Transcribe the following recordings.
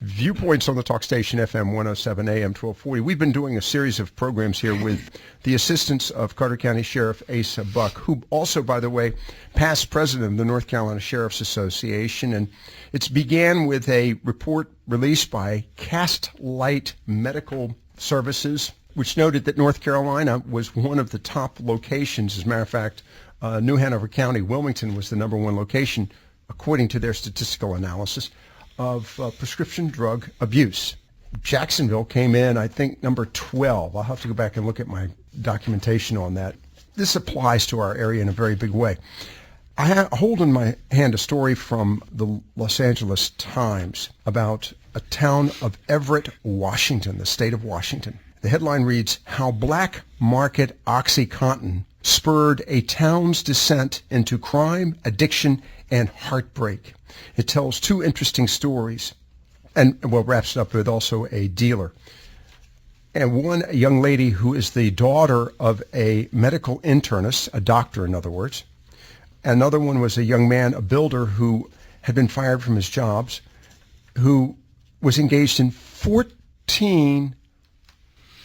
Viewpoints on the talk station FM 107 AM 1240. We've been doing a series of programs here with the assistance of Carter County Sheriff Asa Buck, who also, by the way, past president of the North Carolina Sheriff's Association. And it's began with a report released by Cast Light Medical Services, which noted that North Carolina was one of the top locations. As a matter of fact, New Hanover County, Wilmington, was the number one location, according to their statistical analysis, of prescription drug abuse. Jacksonville came in, I think, number 12. I'll have to go back and look at my documentation on that. This applies to our area in a very big way. I hold in my hand a story from the Los Angeles Times about a town of Everett, Washington, the state of Washington. The headline reads, "How Black Market OxyContin Spurred a Town's Descent into Crime, Addiction, and Heartbreak." It tells two interesting stories, and wraps it up with also a dealer. And one, a young lady who is the daughter of a medical internist, a doctor in other words. Another one was a young man, a builder who had been fired from his jobs, who was engaged in 14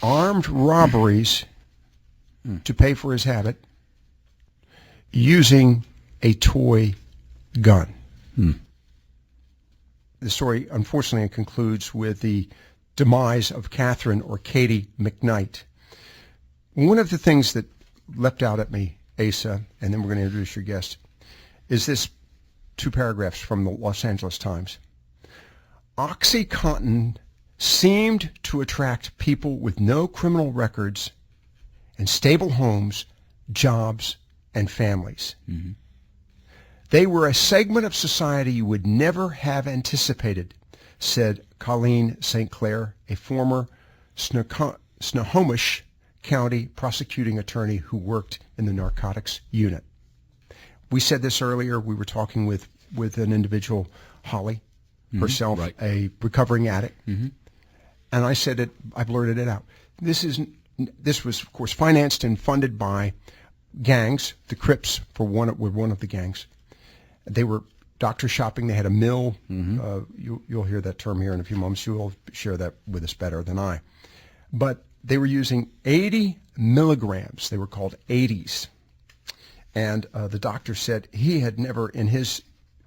armed robberies to pay for his habit using a toy gun. The story, unfortunately, concludes with the demise of Catherine or Katie McKnight. One of the things that leapt out at me, Asa, and then we're going to introduce your guest, is this two paragraphs from the Los Angeles Times. OxyContin seemed to attract people with no criminal records and stable homes, jobs, and families. They were a segment of society you would never have anticipated, said Colleen St. Clair, a former Snohomish County prosecuting attorney who worked in the narcotics unit. We said this earlier. We were talking with an individual, Holly, herself, right, a recovering addict. And I said it, I blurted it out. This was, of course, financed and funded by gangs. The Crips were one of the gangs. They were doctor shopping. They had a mill. You'll hear that term here in a few moments. You will share that with us better than I. But they were using 80 milligrams. They were called 80s. And the doctor said he had never, in his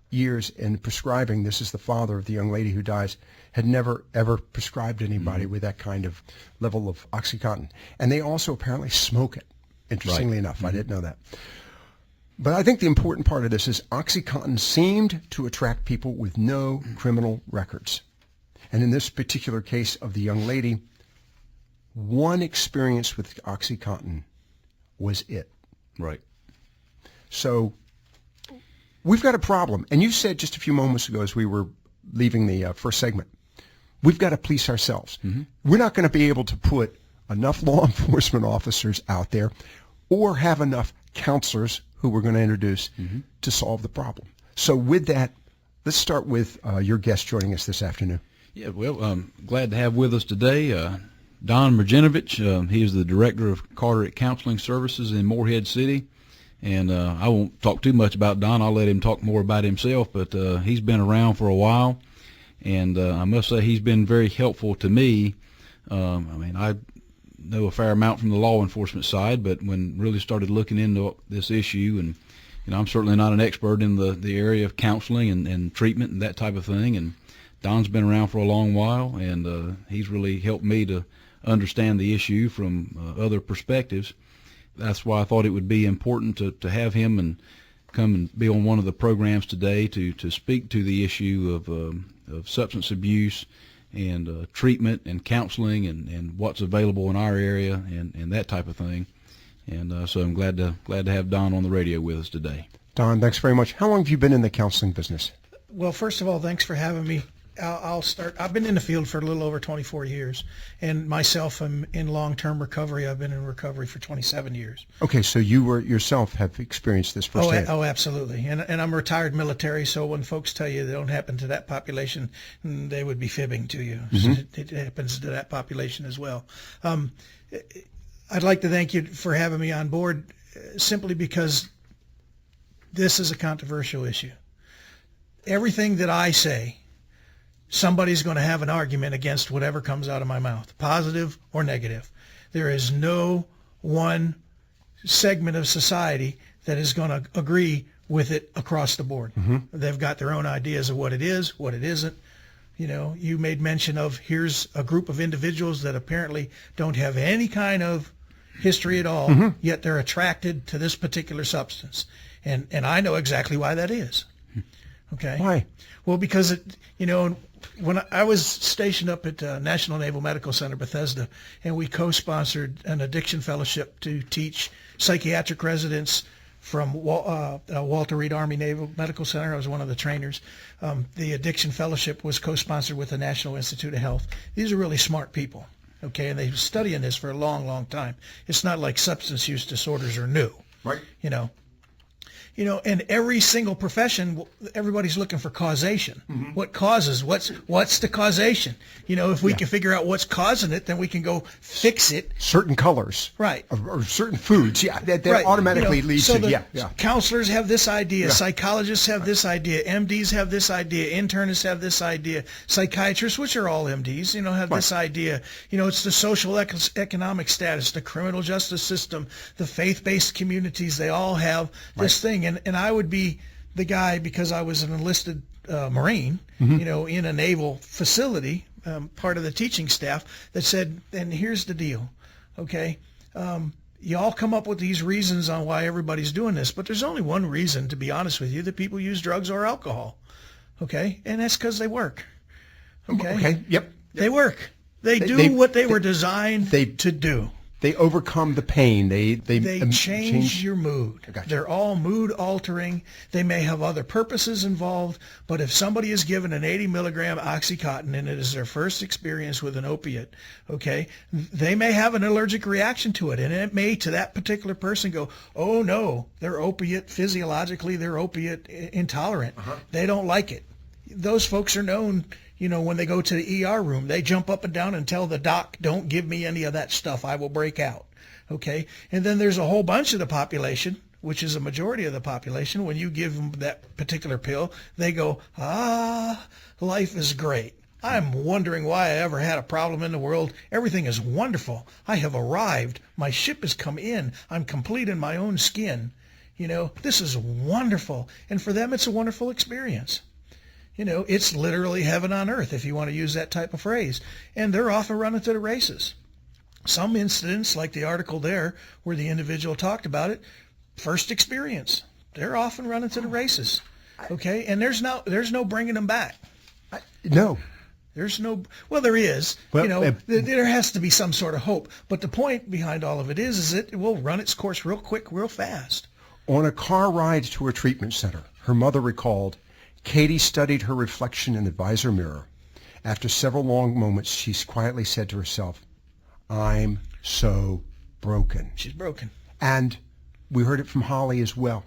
years in prescribing, this is the father of the young lady who dies, had never, ever prescribed anybody with that kind of level of OxyContin. And they also apparently smoke it, interestingly enough. I didn't know that. But I think the important part of this is OxyContin seemed to attract people with no criminal records. And in this particular case of the young lady, one experience with OxyContin was it. Right. So we've got a problem. And you said just a few moments ago as we were leaving the first segment, we've got to police ourselves. We're not going to be able to put enough law enforcement officers out there or have enough counselors who we're going to introduce to solve the problem. So with that, let's start with your guest joining us this afternoon. Yeah, well, glad to have with us today Don Mrdjenovic. He is the Director of Carteret Counseling Services in Morehead City. And I won't talk too much about Don. I'll let him talk more about himself, but he's been around for a while. And I must say he's been very helpful to me. I mean, I know a fair amount from the law enforcement side, but when really started looking into this issue, and I'm certainly not an expert in the area of counseling and treatment and that type of thing, and Don's been around for a long while, and he's really helped me to understand the issue from other perspectives. That's why I thought it would be important to have him and come and be on one of the programs today to speak to the issue of substance abuse and treatment and counseling and what's available in our area and that type of thing. And so I'm glad to have Don on the radio with us today. Don, thanks very much. How long have you been in the counseling business? Well, first of all, thanks for having me. I'll start. I've been in the field for a little over 24 years, and myself, I'm in long-term recovery. I've been in recovery for 27 years. Okay, so you yourself have experienced this firsthand. Oh, absolutely. And I'm retired military, so when folks tell you they don't happen to that population, they would be fibbing to you. It happens to that population as well. I'd like to thank you for having me on board, simply because this is a controversial issue. Everything that I say somebody's going to have an argument against whatever comes out of my mouth, positive or negative. There is no one segment of society that is going to agree with it across the board. They've got their own ideas of what it is, what it isn't. You know, you made mention of here's a group of individuals that apparently don't have any kind of history at all, yet they're attracted to this particular substance. And I know exactly why that is. Okay. Why? Well, because when I was stationed up at National Naval Medical Center, Bethesda, and we co-sponsored an addiction fellowship to teach psychiatric residents from Walter Reed Army Naval Medical Center. I was one of the trainers. The addiction fellowship was co-sponsored with the National Institute of Health. These are really smart people, okay, and they've been studying this for a long, long time. It's not like substance use disorders are new, Right. And every single profession, everybody's looking for causation. What causes? What's the causation? If we can figure out what's causing it, then we can go fix it. Certain colors. Right. Or certain foods. Yeah. That Right. automatically leads to, the counselors have this idea. Yeah. Psychologists have this idea. MDs have this idea. Internists have this idea. Psychiatrists, which are all MDs, have this idea. It's the social economic status, the criminal justice system, the faith-based communities. They all have this thing. And I would be the guy, because I was an enlisted Marine, in a naval facility, part of the teaching staff, that said, and here's the deal, okay? You all come up with these reasons on why everybody's doing this, but there's only one reason, to be honest with you, that people use drugs or alcohol, okay? And that's because they work, okay? Okay, yep. They work. They do what they were designed to do. They overcome the pain. They change your mood. Gotcha. They're all mood altering. They may have other purposes involved, but if somebody is given an 80 milligram Oxycontin and it is their first experience with an opiate, okay, they may have an allergic reaction to it, and it may, to that particular person, go, oh no, they're opiate physiologically, they're opiate intolerant. They don't like it. Those folks are known. When they go to the ER room, they jump up and down and tell the doc, don't give me any of that stuff. I will break out. Okay. And then there's a whole bunch of the population, which is a majority of the population. When you give them that particular pill, they go, life is great. I'm wondering why I ever had a problem in the world. Everything is wonderful. I have arrived. My ship has come in. I'm complete in my own skin. This is wonderful. And for them, it's a wonderful experience. It's literally heaven on earth, if you want to use that type of phrase. And they're off and running to the races. Some incidents, like the article there, where the individual talked about it, first experience. They're off and running to the races. Okay? And there's no bringing them back. No. There's no, well, there is. Well, there has to be some sort of hope. But the point behind all of it is it will run its course real quick, real fast. On a car ride to a treatment center, her mother recalled, Katie studied her reflection in the visor mirror. After several long moments, she quietly said to herself, I'm so broken. She's broken. And we heard it from Holly as well.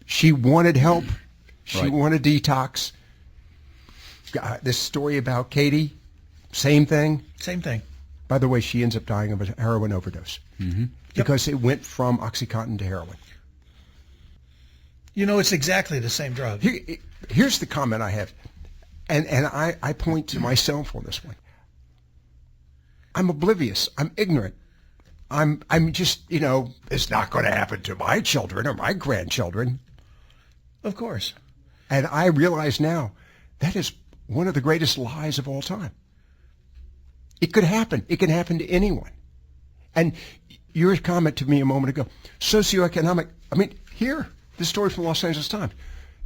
She wanted help. She wanted detox. This story about Katie, same thing. Same thing. By the way, she ends up dying of a heroin overdose because it went from Oxycontin to heroin. It's exactly the same drug. Here's the comment I have, and I point to myself on this one. I'm oblivious. I'm ignorant. I'm just, it's not going to happen to my children or my grandchildren. Of course. And I realize now that is one of the greatest lies of all time. It could happen. It can happen to anyone. And your comment to me a moment ago, socioeconomic, here, this story from the Los Angeles Times.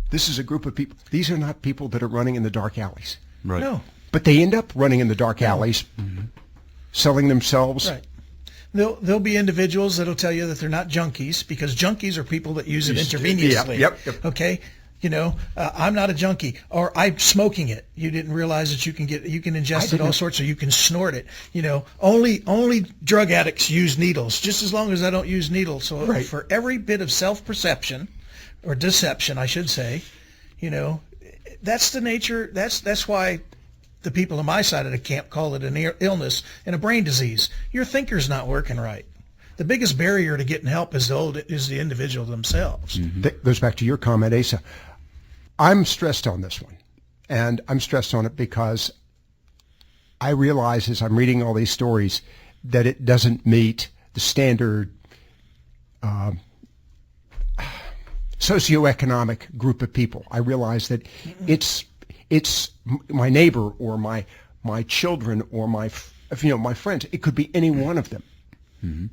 This is a group of people. These are not people that are running in the dark alleys. Right. No. But they end up running in the dark alleys, selling themselves. Right. There'll be individuals that'll tell you that they're not junkies, because junkies are people that use it intravenously. Yep. Okay. I'm not a junkie, or I'm smoking it. You didn't realize that you can ingest it all sorts, or you can snort it. Only drug addicts use needles, just as long as I don't use needles. So for every bit of self-perception, or deception, I should say, that's the nature. That's why the people on my side of the camp call it an illness and a brain disease. Your thinker's not working right. The biggest barrier to getting help is the individual themselves. That goes back to your comment, Asa. I'm stressed on this one. And I'm stressed on it because I realize as I'm reading all these stories that it doesn't meet the standard socioeconomic group of people. I realize that it's my neighbor or my children or my friends. It could be any one of them. Mm-hmm.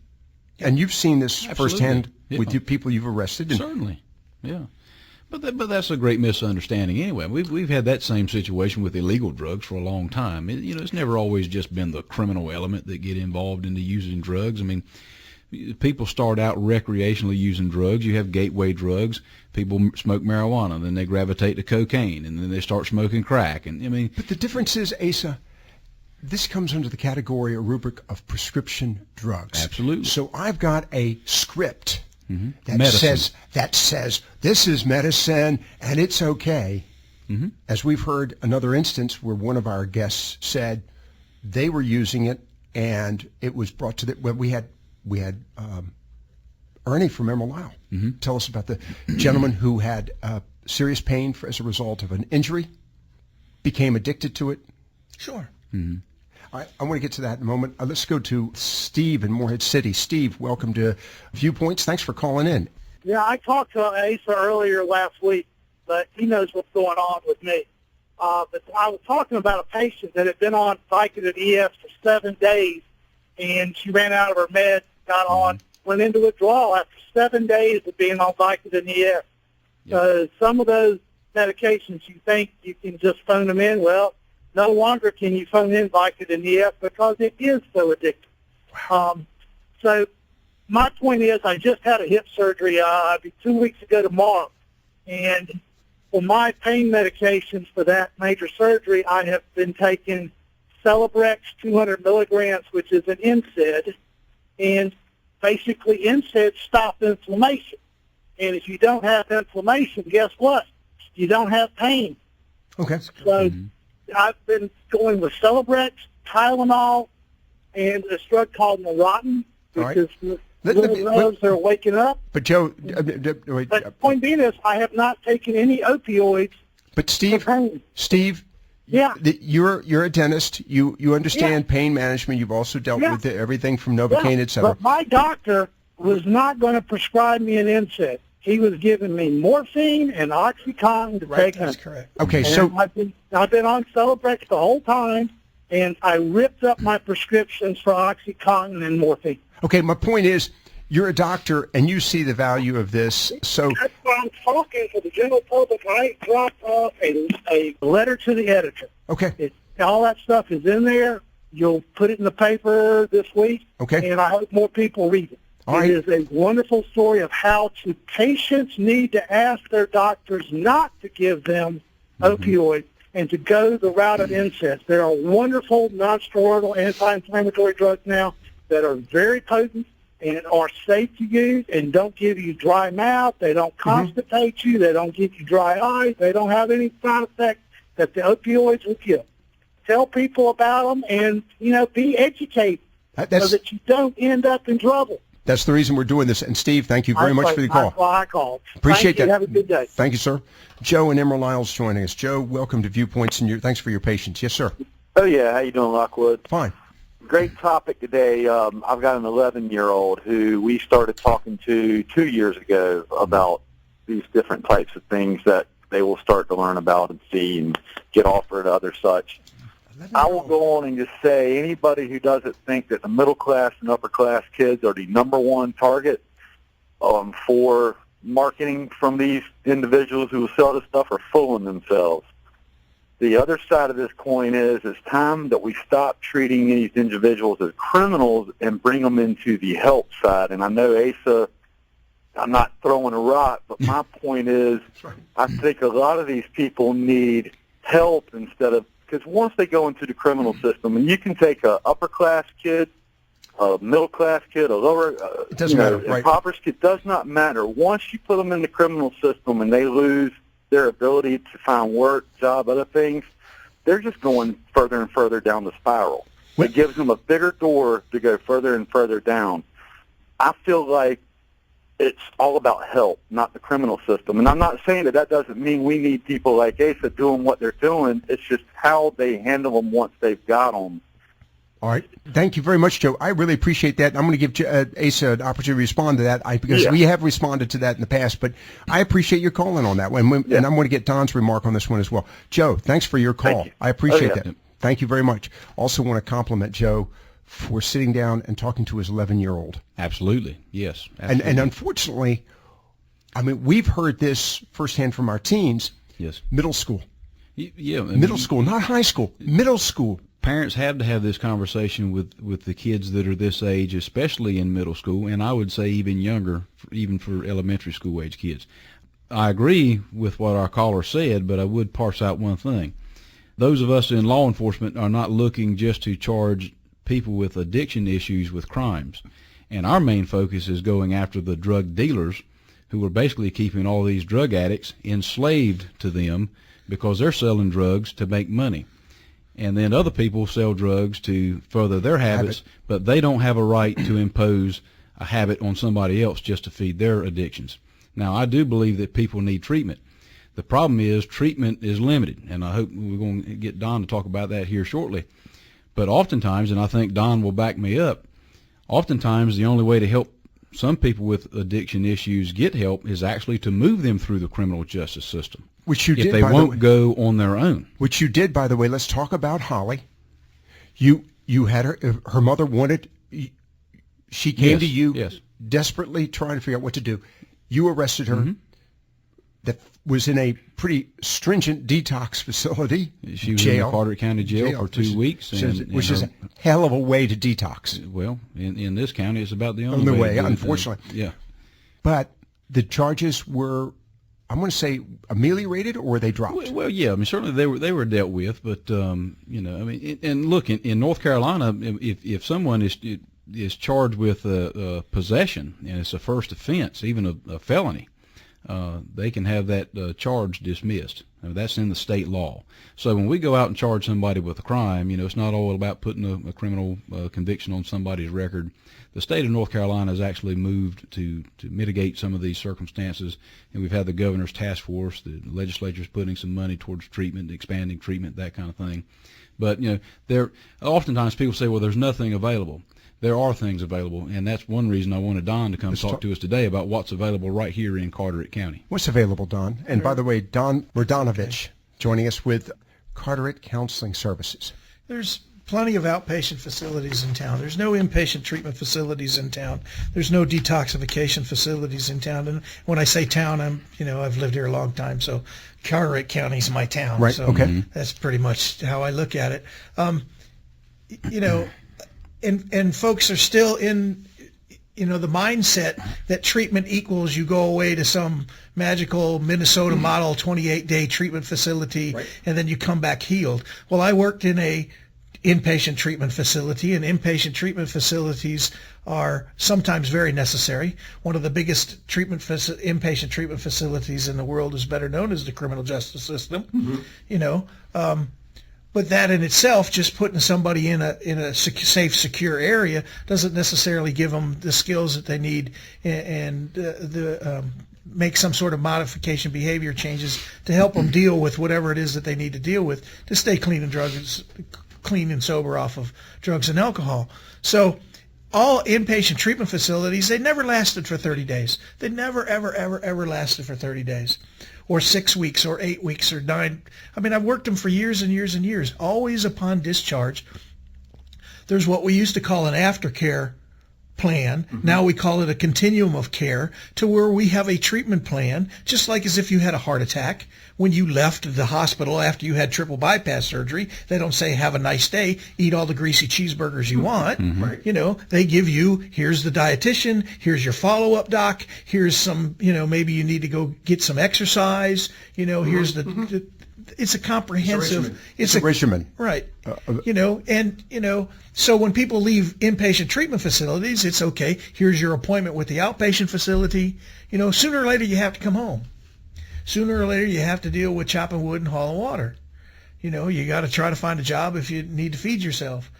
And you've seen this firsthand with you people you've arrested. And certainly, yeah. But that's a great misunderstanding anyway. We've had that same situation with illegal drugs for a long time. It's never always just been the criminal element that get involved into using drugs. I mean, people start out recreationally using drugs. You have gateway drugs. People smoke marijuana, then they gravitate to cocaine, and then they start smoking crack. But the difference is, Asa, this comes under the category or rubric of prescription drugs. Absolutely. So I've got a script that says this is medicine and it's okay. Mm-hmm. As we've heard another instance where one of our guests said they were using it and it was brought to we had Ernie from Emerald Isle. Mm-hmm. Tell us about the gentleman who had serious pain as a result of an injury, became addicted to it. Sure. Mm-hmm. I want to get to that in a moment. Let's go to Steve in Morehead City. Steve, welcome to Viewpoints. Thanks for calling in. Yeah, I talked to Asa earlier last week, but he knows what's going on with me. But I was talking about a patient that had been on Vicodin EF for 7 days, and she ran out of her meds, got on, went into withdrawal after 7 days of being on Vicodin EF. So some of those medications you think you can just phone them in, well, no longer can you phone in Vicodin EF because it is so addictive. So my point is I just had a hip surgery 2 weeks ago tomorrow. And for my pain medications for that major surgery, I have been taking Celebrex 200 milligrams, which is an NSAID. And basically NSAIDs stop inflammation. And if you don't have inflammation, guess what? You don't have pain. Okay. So I've been going with Celebrex, Tylenol, and this drug called Neurontin, because little nerves are waking up. But Joe, wait. But point being is, I have not taken any opioids. But Steve, yeah, you're a dentist. You understand pain management. You've also dealt with everything from Novocaine, et cetera. But my doctor was not going to prescribe me an NSAID. He was giving me morphine and OxyContin to take. That's correct. Okay, and so I've been on Celebrex the whole time, and I ripped up my prescriptions for OxyContin and morphine. Okay, my point is, you're a doctor and you see the value of this. So that's why I'm talking to the general public. I dropped off a letter to the editor. Okay, all that stuff is in there. You'll put it in the paper this week. Okay, and I hope more people read it. It is a wonderful story of how patients need to ask their doctors not to give them opioids and to go the route of NSAIDs. There are wonderful non-steroidal anti-inflammatory drugs now that are very potent and are safe to use and don't give you dry mouth. They don't constipate you. They don't give you dry eyes. They don't have any side effects that the opioids will give. Tell people about them and, be educated so that you don't end up in trouble. That's the reason we're doing this. And Steve, thank you very much for the call. That's why I called. Appreciate that. Have a good day. Thank you, sir. Joe in Emerald Isle's joining us. Joe, welcome to Viewpoints, and thanks for your patience. Yes, sir. Oh, yeah. How you doing, Lockwood? Fine. Great topic today. I've got an 11-year-old who we started talking to 2 years ago about these different types of things that they will start to learn about and see and get offered other such. I will go on and just say anybody who doesn't think that the middle class and upper class kids are the number one target for marketing from these individuals who will sell this stuff are fooling themselves. The other side of this coin is it's time that we stop treating these individuals as criminals and bring them into the help side. And I know Asa, I'm not throwing a rock, but my point is I think a lot of these people need help instead of, because once they go into the criminal system, and you can take a upper-class kid, a middle-class kid, a lower, it doesn't matter, right? Impoverished kid, does not matter. Once you put them in the criminal system and they lose their ability to find work, job, other things, they're just going further and further down the spiral. It gives them a bigger door to go further and further down. I feel like it's all about help, not the criminal system. And I'm not saying that doesn't mean we need people like Asa doing what they're doing. It's just how they handle them once they've got them. All right. Thank you very much, Joe. I really appreciate that. I'm going to give Asa an opportunity to respond to that because we have responded to that in the past, but I appreciate your calling on that one. And I'm going to get Don's remark on this one as well. Joe, thanks for your call. I appreciate that. Thank you very much. Also want to compliment Joe for sitting down and talking to his 11-year-old. Absolutely. Yes. Absolutely. And unfortunately, I mean, we've heard this firsthand from our teens. Yes. Middle school. Yeah. Middle school, not high school. Middle school. Parents have to have this conversation with the kids that are this age, especially in middle school, and I would say even younger, even for elementary school age kids. I agree with what our caller said, but I would parse out one thing. Those of us in law enforcement are not looking just to charge people with addiction issues with crimes, and our main focus is going after the drug dealers who are basically keeping all these drug addicts enslaved to them because they're selling drugs to make money. And then other people sell drugs to further their habits, but they don't have a right to impose a habit on somebody else just to feed their addictions. Now, I do believe that people need treatment. The problem is treatment is limited, and I hope we're going to get Don to talk about that here shortly. But oftentimes, and I think Don will back me up, oftentimes the only way to help some people with addiction issues get help is actually to move them through the criminal justice system. Which you did, if they won't go on their own. Which you did, by the way. Let's talk about Holly. You had her mother wanted, she came to you desperately trying to figure out what to do. You arrested her. That was in a pretty stringent detox facility. She was in the Carteret County jail for 2 weeks. Which is a hell of a way to detox. Well, in this county, it's about the only way, unfortunately. Yeah. But the charges were, I'm going to say, ameliorated, or were they dropped? Well, yeah. I mean, certainly they were dealt with, but I mean, and look, in North Carolina, if someone is charged with possession and it's a first offense, even a felony, they can have that charge dismissed. I mean, that's in the state law. So when we go out and charge somebody with a crime, it's not all about putting a criminal conviction on somebody's record. The state of North Carolina has actually moved to mitigate some of these circumstances, and we've had the governor's task force. The legislature's putting some money towards treatment, expanding treatment, that kind of thing. But there oftentimes people say, well, there's nothing available. There are things available, and that's one reason I wanted Don to come talk to us today about what's available right here in Carteret County. What's available, Don? And by the way, Don Mrdjenovic joining us with Carteret Counseling Services. There's plenty of outpatient facilities in town. There's no inpatient treatment facilities in town. There's no detoxification facilities in town. And when I say town, I've lived here a long time, so Carteret County's my town. Right. So okay. That's pretty much how I look at it. And folks are still in, the mindset that treatment equals you go away to some magical Minnesota model 28-day treatment facility, and then you come back healed. Well, I worked in a inpatient treatment facility, and inpatient treatment facilities are sometimes very necessary. One of the biggest inpatient treatment facilities in the world is better known as the criminal justice system. But that in itself, just putting somebody in a safe, secure area, doesn't necessarily give them the skills that they need and make some sort of modification, behavior changes to help them deal with whatever it is that they need to deal with to stay clean and sober off of drugs and alcohol. So all inpatient treatment facilities, they never lasted for 30 days. They never, ever, ever, ever lasted for 30 days. Or 6 weeks, or 8 weeks, or 9. I mean, I've worked them for years and years and years. Always upon discharge, there's what we used to call an aftercare plan. Now we call it a continuum of care, to where we have a treatment plan, just like as if you had a heart attack. When you left the hospital after you had triple bypass surgery, they don't say, have a nice day, eat all the greasy cheeseburgers you want. They give you, here's the dietitian, here's your follow-up doc, here's some, maybe you need to go get some exercise, here's the it's a comprehensive, it's a regimen. Right. So when people leave inpatient treatment facilities, it's okay. Here's your appointment with the outpatient facility. Sooner or later you have to come home. Sooner or later you have to deal with chopping wood and hauling water. You got to try to find a job if you need to feed yourself.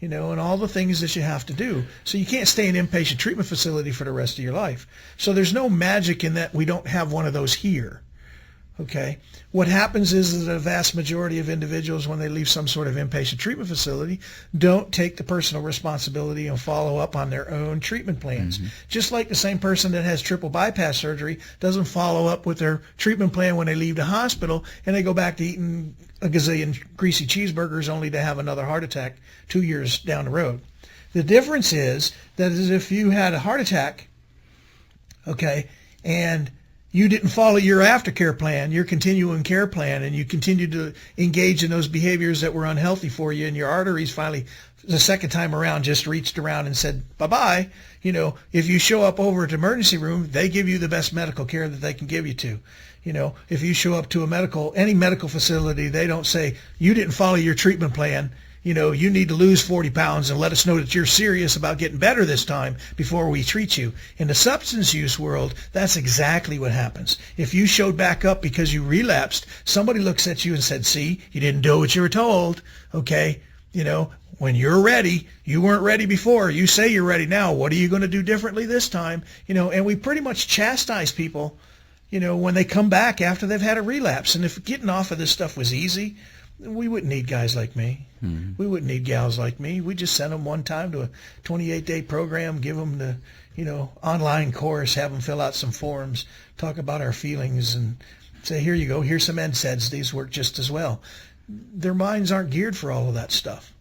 and all the things that you have to do. So you can't stay in an inpatient treatment facility for the rest of your life. So there's no magic in that we don't have one of those here. Okay. What happens is that a vast majority of individuals, when they leave some sort of inpatient treatment facility, don't take the personal responsibility and follow up on their own treatment plans. Just like the same person that has triple bypass surgery doesn't follow up with their treatment plan when they leave the hospital, and they go back to eating a gazillion greasy cheeseburgers only to have another heart attack 2 years down the road. The difference is that if you had a heart attack, okay, and you didn't follow your aftercare plan, your continuing care plan, and you continued to engage in those behaviors that were unhealthy for you, and your arteries finally, the second time around, just reached around and said, bye-bye. If you show up over at the emergency room, they give you the best medical care that they can give you to. If you show up to any medical facility, they don't say, you didn't follow your treatment plan. You need to lose 40 pounds and let us know that you're serious about getting better this time before we treat you. In the substance use world, that's exactly what happens. If you showed back up because you relapsed, somebody looks at you and said, see, you didn't do what you were told. Okay. When you're ready, you weren't ready before. You say you're ready now. What are you going to do differently this time? And we pretty much chastise people, when they come back after they've had a relapse. And if getting off of this stuff was easy, we wouldn't need guys like me. We wouldn't need gals like me. We just send them one time to a 28-day program, give them the, online course, have them fill out some forms, talk about our feelings, and say, here you go, here's some NSAIDs. These work just as well. Their minds aren't geared for all of that stuff.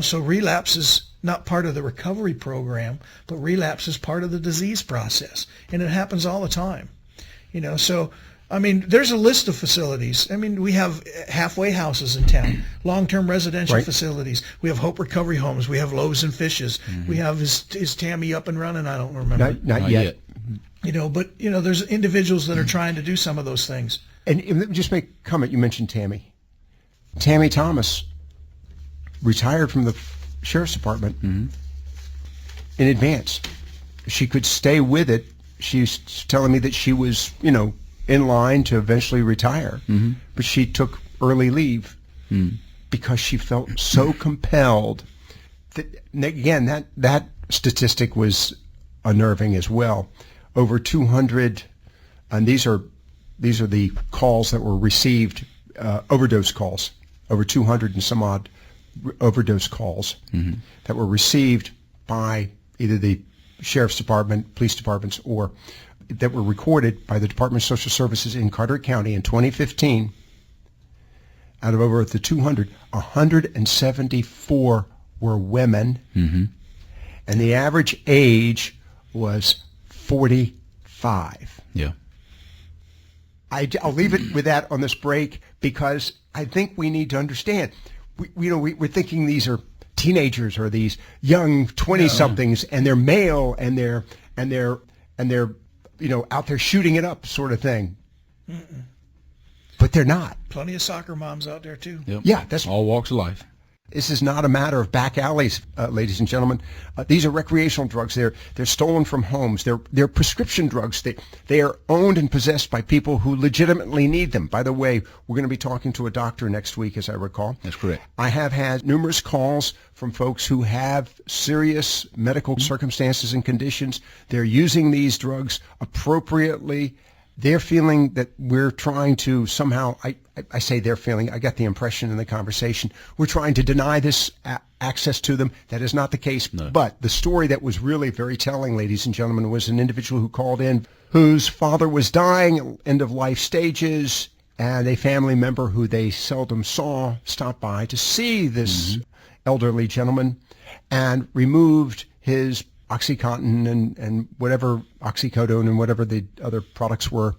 So relapse is not part of the recovery program, but relapse is part of the disease process, and it happens all the time. So there's a list of facilities. We have halfway houses in town, long-term residential facilities. We have Hope Recovery Homes. We have Loaves and Fishes. We have, is Tammy up and running? I don't remember. Not yet. But there's individuals that are trying to do some of those things. And let me just make a comment. You mentioned Tammy. Tammy Thomas retired from the sheriff's department in advance. She could stay with it. She's telling me that she was, in line to eventually retire, but she took early leave because she felt so compelled. Again, that statistic was unnerving as well. Over 200, and these are the calls that were received, overdose calls. Over 200 and some odd overdose calls that were received by either the sheriff's department, police departments, or that were recorded by the Department of Social Services in Carteret County in 2015. Out of over the 200, 174 were women, and the average age was 45. Yeah. I'll leave it with that on this break because I think we need to understand. We're thinking these are teenagers or these young 20-somethings, and they're male, and they're out there shooting it up sort of thing. But they're not. Plenty of soccer moms out there too. Yep. Yeah, that's all walks of life. This is not a matter of back alleys, ladies and gentlemen. These are recreational drugs. They're stolen from homes. They're prescription drugs. They are owned and possessed by people who legitimately need them. By the way, we're going to be talking to a doctor next week, as I recall. That's correct. I have had numerous calls from folks who have serious medical circumstances and conditions. They're using these drugs appropriately. They're feeling that we're trying to somehow, I say they're feeling, I got the impression in the conversation, we're trying to deny this access to them. That is not the case. No. But the story that was really very telling, ladies and gentlemen, was an individual who called in whose father was dying, end of life stages, and a family member who they seldom saw stopped by to see this elderly gentleman and removed his OxyContin and whatever, oxycodone and whatever the other products were.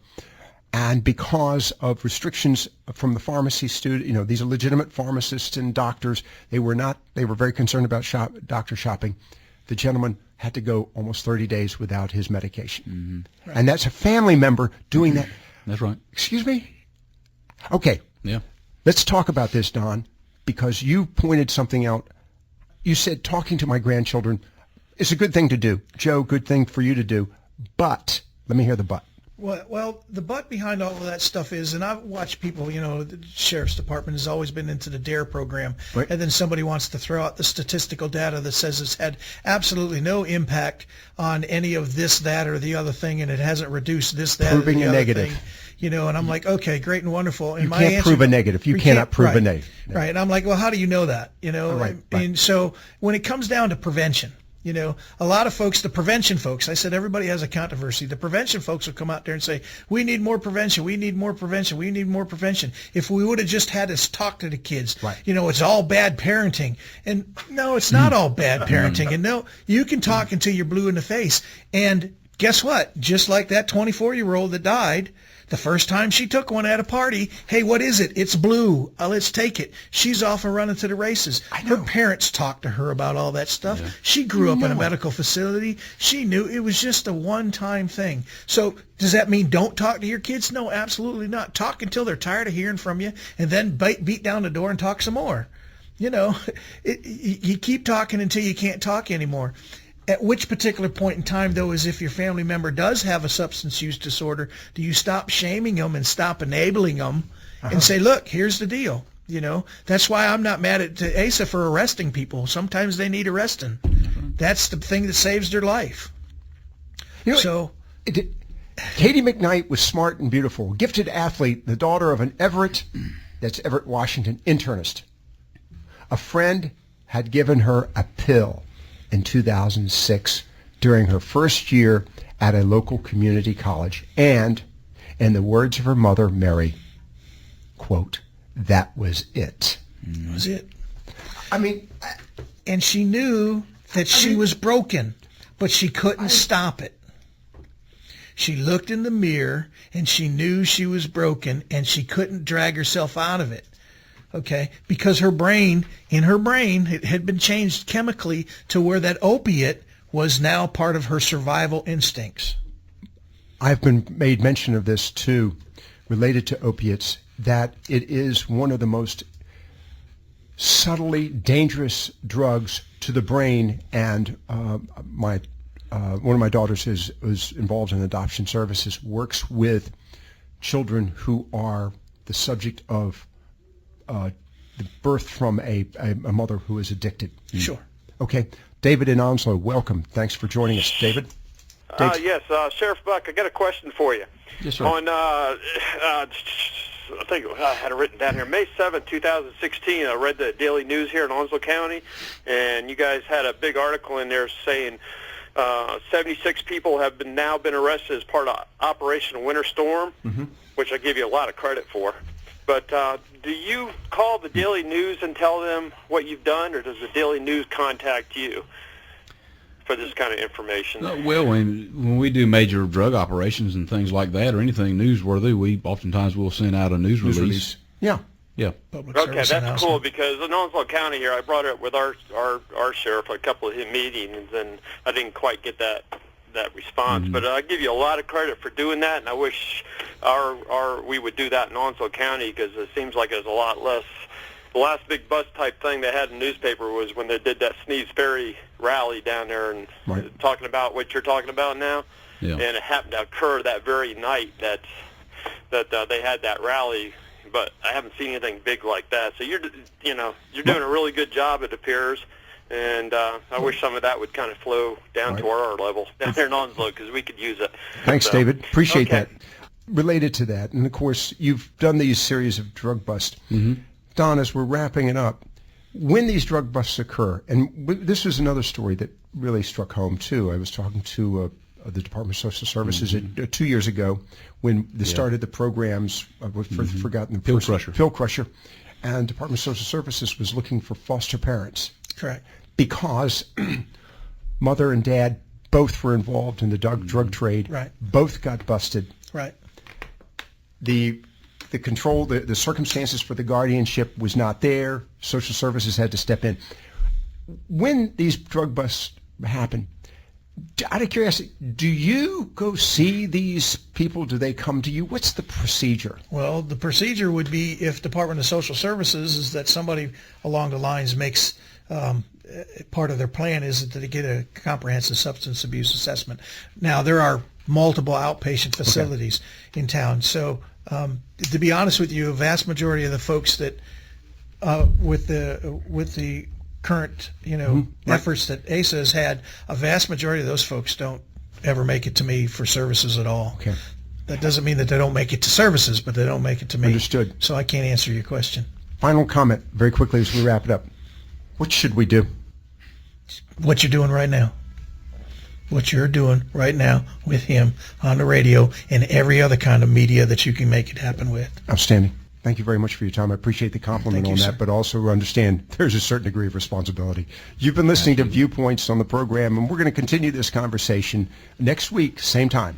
And because of restrictions from the pharmacy student, these are legitimate pharmacists and doctors. They were very concerned about doctor shopping. The gentleman had to go almost 30 days without his medication. Right. And that's a family member doing that. That's right. Excuse me? Okay. Yeah. Let's talk about this, Don, because you pointed something out. You said talking to my grandchildren, it's a good thing to do. Joe, good thing for you to do. But, let me hear the but. Well, the butt behind all of that stuff is, and I've watched people, the sheriff's department has always been into the DARE program, right. And then somebody wants to throw out the statistical data that says it's had absolutely no impact on any of this, that, or the other thing, and it hasn't reduced this, that, Proving or the a other negative. thing. And I'm like, okay, great and wonderful. And you can't prove a negative. You cannot prove a negative. Right. And I'm like, well, how do you know that? Right. And so when it comes down to prevention, a lot of folks, the prevention folks, I said everybody has a controversy. The prevention folks will come out there and say, we need more prevention. We need more prevention. We need more prevention. If we would have just had us talk to the kids, right. It's all bad parenting. And no, it's not all bad parenting. And no, you can talk until you're blue in the face. And guess what? Just like that 24-year-old that died, the first time she took one at a party, hey, what is it? It's blue. Let's take it. She's off and running to the races. Her parents talked to her about all that stuff. Yeah. She grew up in a medical facility. She knew it was just a one-time thing. So does that mean don't talk to your kids? No, absolutely not. Talk until they're tired of hearing from you, and then beat down the door and talk some more. You keep talking until you can't talk anymore. At which particular point in time, though, is if your family member does have a substance use disorder, do you stop shaming them and stop enabling them and say, look, here's the deal. That's why I'm not mad at Asa for arresting people. Sometimes they need arresting. That's the thing that saves their life. Katie McKnight was smart and beautiful, gifted athlete, the daughter of an Everett, Washington, internist. A friend had given her a pill in 2006 during her first year at a local community college. And, in the words of her mother, Mary, quote, that was it. That was it. I mean... And she knew that she was broken, but she couldn't stop it. She looked in the mirror, and she knew she was broken, and she couldn't drag herself out of it. Okay, because it had been changed chemically to where that opiate was now part of her survival instincts. I've been made mention of this too, related to opiates, that it is one of the most subtly dangerous drugs to the brain. And one of my daughters is involved in adoption services, works with children who are the subject of the birth from a mother who is addicted. Sure. Okay. David in Onslow, welcome. Thanks for joining us. David? Yes, Sheriff Buck, I got a question for you. Yes, sir. On, I think I had it written down here, May 7th, 2016, I read the Daily News here in Onslow County, and you guys had a big article in there saying 76 people have now been arrested as part of Operation Winter Storm, which I give you a lot of credit for. But do you call the Daily News and tell them what you've done, or does the Daily News contact you for this kind of information? Well, when we do major drug operations and things like that, or anything newsworthy, we oftentimes will send out a news release. Yeah. Yeah. Okay, that's cool, because in Onslow County here, I brought it up with our sheriff at a couple of his meetings, and I didn't quite get that response. But I give you a lot of credit for doing that, and I wish we would do that in Onslow County, because it seems like there's a lot less. The last big bus type thing they had in the newspaper was when they did that Sneeze Ferry rally down there, and talking about what you're talking about now. Yeah. And it happened to occur that very night that they had that rally. But I haven't seen anything big like that. So you're doing a really good job, it appears. And I wish some of that would kind of flow down to our level down here in Onslow, because we could use it. Thanks, David. Appreciate that. Related to that, and of course, you've done these series of drug busts. Don, as we're wrapping it up, when these drug busts occur, and this was another story that really struck home too. I was talking to the Department of Social Services 2 years ago when they started the programs. I've forgotten the Pill Crusher, and Department of Social Services was looking for foster parents. Correct. Because mother and dad both were involved in the drug trade. Right. Both got busted. Right. The control, the circumstances for the guardianship was not there. Social Services had to step in. When these drug busts happen, out of curiosity, do you go see these people? Do they come to you? What's the procedure? Well, the procedure would be, if Department of Social Services, is that somebody along the lines makes part of their plan is that they get a comprehensive substance abuse assessment. Now, there are multiple outpatient facilities in town. So to be honest with you, a vast majority of the folks that with the current efforts that ASA has had, a vast majority of those folks don't ever make it to me for services at all. Okay. That doesn't mean that they don't make it to services, but they don't make it to me. Understood. So I can't answer your question. Final comment, very quickly as we wrap it up. What should we do? What you're doing right now. What you're doing right now with him on the radio and every other kind of media that you can make it happen with. Outstanding. Thank you very much for your time. I appreciate the compliment on that, sir. but also understand there's a certain degree of responsibility. You've been listening to Viewpoints on the program, and we're going to continue this conversation next week, same time.